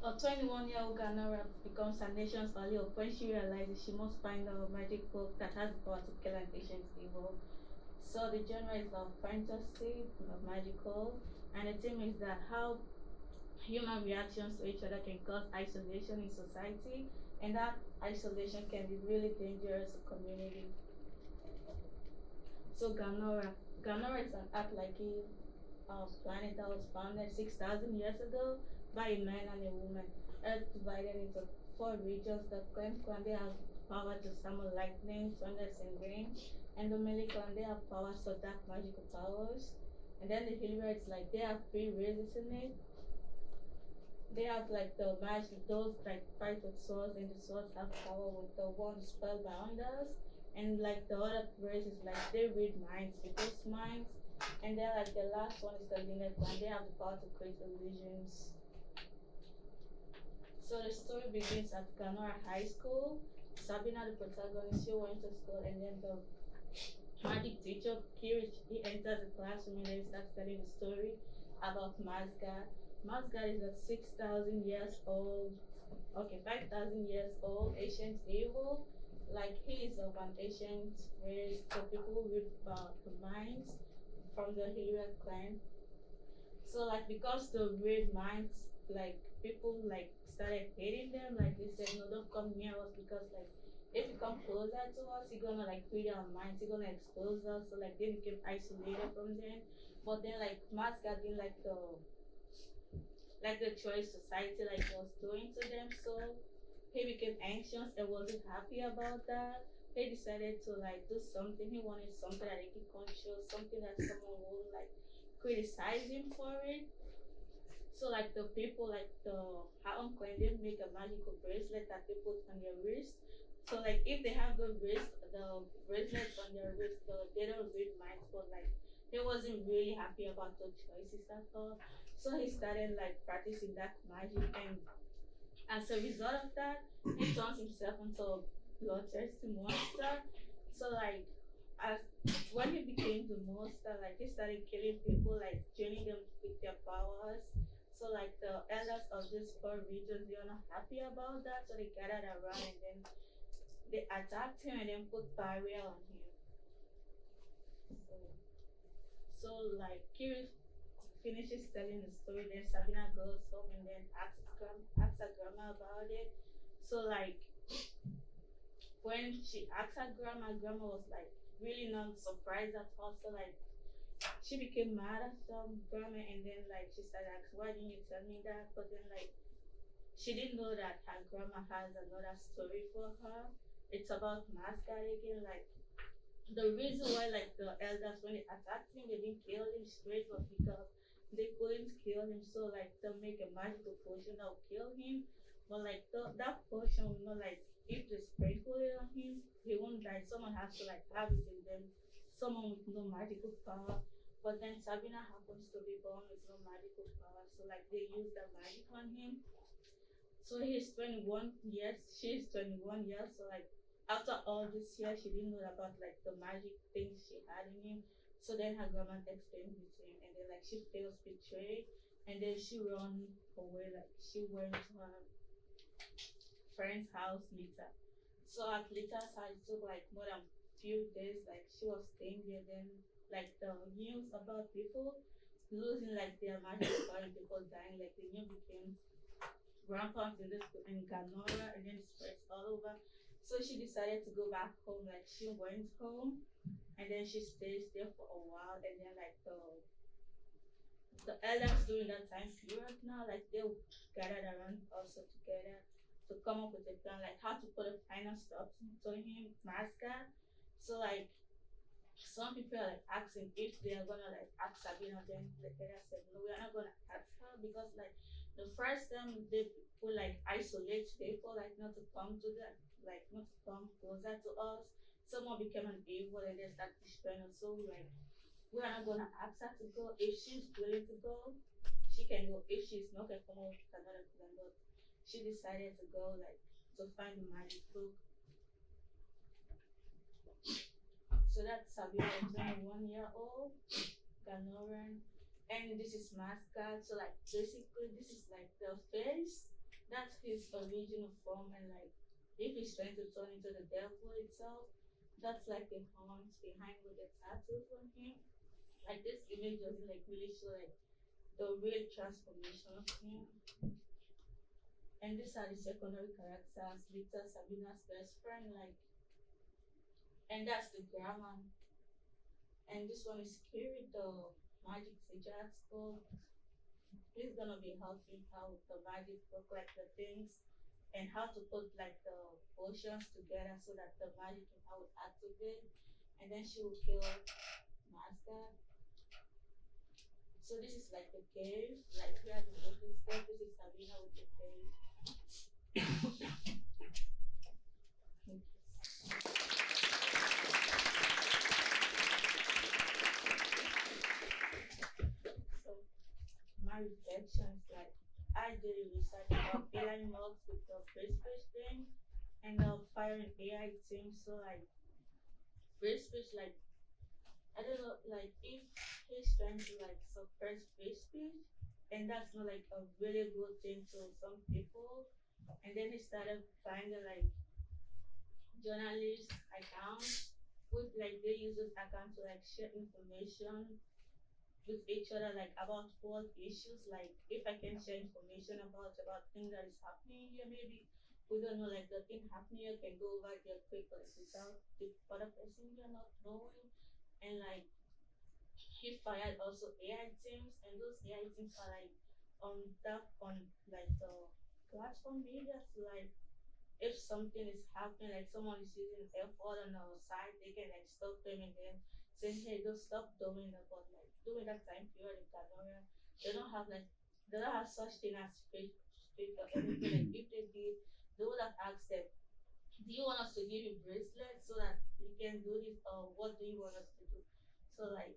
A 21-year-old Ghanaian becomes her nation's only hope when she realizes she must find a magic book that has the power to kill an ancient evil. So the genre is of fantasy, of magical, and the theme is that how human reactions to each other can cause isolation in society, and that isolation can be really dangerous to community. So Ganora is an Atlantid planet that was founded 6,000 years ago by a man and a woman. Earth divided into four regions. The Clan clan they have power to summon lightning, thunder, and rain, and the Melee clan they have powers for dark magical powers. And then the Hilliards like they have three races in it. They have like the magic those like fight with swords, and the swords have power with the one spellbinders. And like the other race is like they read minds, people's minds. And then like the last one is the Linet one. They have the power to create illusions. So the story begins at Ganora High School. Sabina, the protagonist, she went to school, and then the magic teacher, Kirich, he enters the classroom and then starts telling the story about Mazgad. Mazgad is a 6,000 years old, okay, 5,000 years old ancient evil. Like he is of an ancient race, so people with the minds from the Hilliard clan. So like because the red minds, like people like started hating them, like they said, no, don't come near us because like if you come closer to us, you're gonna like read our minds, you're gonna expose us. So like they became isolated from them. But then like Mascot didn't like the choice society like was doing to them. So he became anxious and wasn't happy about that. He decided to like do something. He wanted something that he could control, something that someone would like criticize him for it. So like the people like the Haon clan they make a magical bracelet that they put on their wrist. So like if they have the bracelet on their wrist, they don't read minds, but like he wasn't really happy about the choices at all. So he started like practicing that magic, and as a result of that, he turns himself into a bloodthirsty monster. So like as when he became the monster, like he started killing people, like draining them with their powers. So like the elders of these four regions, they are not happy about that, so they gathered around and then they attacked him and then put barrier on him. So, so like Kiri finishes telling the story, then Sabina goes home and then asks her grandma about it. So like when she asked her grandma was like really not surprised at all. So like she became mad at grandma and then like she started asking, why didn't you tell me that? But then like she didn't know that her grandma has another story for her. It's about mascot again. Like the reason why like the elders when they attacked him they didn't kill him straight was because they couldn't kill him, so like they make a magical potion that will kill him. But like that potion will not like if they sprinkle it on him he won't die. Someone has to like have it in them, someone with no magical power. But then Sabina happens to be born with no magical power, so like they use that magic on him. So he's 21 years, she's 21 years. So like after all this year, she didn't know about like the magic things she had in him. So then her grandma explained it to him, and then like she feels betrayed, and then she run away. Like she went to her friend's house later. So at Lita's house, it took like more than few days. Like she was staying there. Then like the news about people losing like their magic power and people dying, like the news became rampant in this in Ganora and then it spreads all over. So she decided to go back home. Like she went home and then she stays there for a while and then like the elders during that time period now like they gathered around also together to come up with a plan like how to put a final stop to him mascot. So like some people are like asking if they are gonna like ask Sabina, then the parents said no, we are not gonna ask her because like the first time they will like isolate people like not to come to that, like not to come closer to us. Someone became an evil and they start destroying us. So like we are not gonna ask her to go. If she's willing to go, she can go. If she's not gonna come, with another plan. But she decided to go like to find the magic book. So that's Sabina, 21-year-old Ganoran, and this is mascot. So like basically, this is like the face that's his original form, and like if he's trying to turn into the devil itself, that's like the horns behind with the tattoos on him. Like this image doesn't like really show like the real transformation of him. And these are the secondary characters, Victor Sabina's best friend, like, and that's the grandma. And this one is Kiri, the magic teacher at school. He's gonna be helping how the magic look like the things and how to put like the potions together so that the magic can how it activate. And then she will kill Master. So this is like the cave, like we have the open step. This is Sabina with the cave. So my reflections like I did research about AI mods with the free speech thing and the fire and AI team. So like free speech, like I don't know, like if he's trying to like suppress free speech, and that's not like a really good thing to some people. And then he started finding like journalist accounts, which like they use this account to like share information with each other like about world issues. Like if I can share information about things that is happening here, maybe we don't know like the thing happening here can go over there quickly without the other person you're not knowing. And like he fired also AI teams, and those AI teams are like on that on like the platform media. So like if something is happening, like someone is using F1 on our side, they can like stop them and then say, hey, don't stop doing that. But like during that time period in Cambodia, they don't have like they don't have such thing as speak or everything. Like if they did, they would have asked them, do you want us to give you bracelets so that you can do this, or what do you want us to do? So like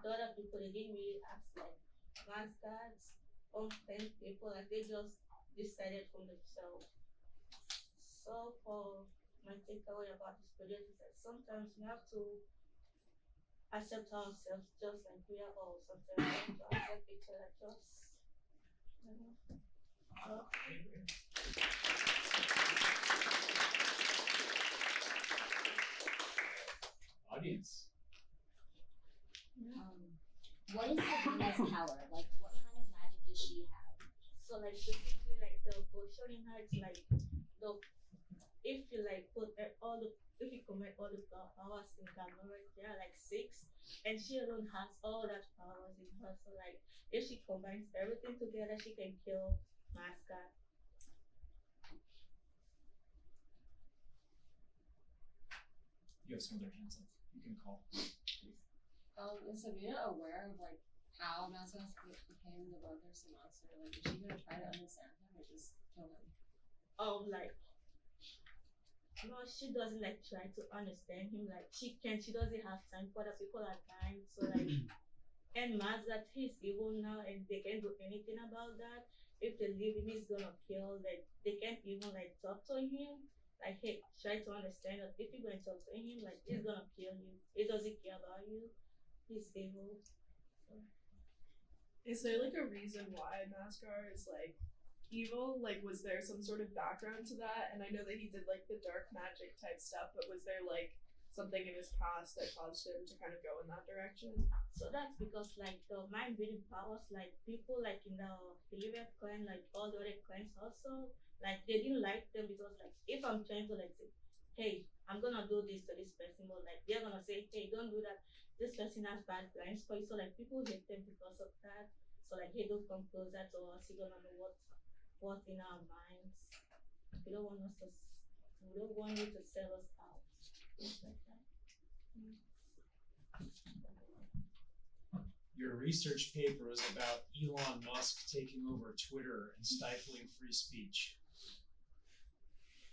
the other people they didn't really ask like mascots or pen people, like they just decided for themselves. So for my takeaway about this project is that sometimes we have to accept ourselves just like we are, or sometimes we have to accept each other just you know. So, Audience. Um, what is Sabina's power? Like, what kind of magic does she have? so like specifically like the potion in her, it's like the if you like put all the if you commit all the powers in Gamora, there are like six, and she alone has all that powers in her. So like if she combines everything together, she can kill Mascot. You have some other hands up. You can call. Is Sabina aware of like how Mascot became the bloodthirsty monster? Like, is she gonna try to understand him or just kill him? Like no, she doesn't like try to understand him. Like she doesn't have time for the people are dying. So like and mad that he's evil now and they can't do anything about that. If they leave him, he's gonna kill. Like they can't even like talk to him. Like hey, try to understand that if you're going to talk to him, like he's gonna kill you. He doesn't care about you. He's evil. So. Is there like a reason why Mascar is like evil? Like, was there some sort of background to that? And I know that he did like the dark magic type stuff, but was there like something in his past that caused him to kind of go in that direction? So that's because like the mind reading powers, like people like in the Hillary clan, like all the other clans also, like they didn't like them because like if I'm trying to like say, hey, I'm gonna do this to this person, but like they're gonna say, hey, don't do that. This person has bad plans for you. So like people hate them because of that. So like hey, don't come closer to us. You're gonna know what's in our minds. We don't want us to. We don't want you to sell us out. Things like that. Your research paper is about Elon Musk taking over Twitter and stifling free speech.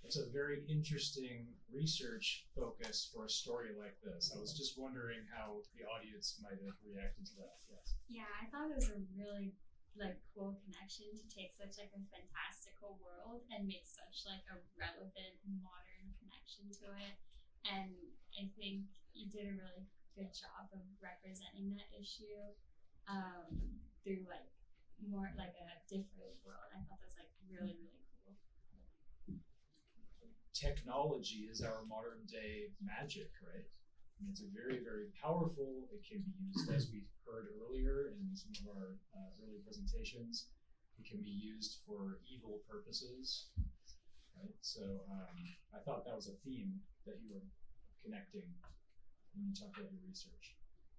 It's a very interesting research focus for a story like this. I was just wondering how the audience might have reacted to that. Yes. Yeah, I thought it was a really cool connection to take such like a fantastical world and make such like a relevant modern connection to it. And I think you did a really good job of representing that issue through like more like a different world. I thought that was like really, really cool. Technology is our modern day magic, right? And it's a very, very powerful. It can be used, as we heard earlier in some of our early presentations, it can be used for evil purposes, right? So I thought that was a theme that you were connecting when you talked about your research.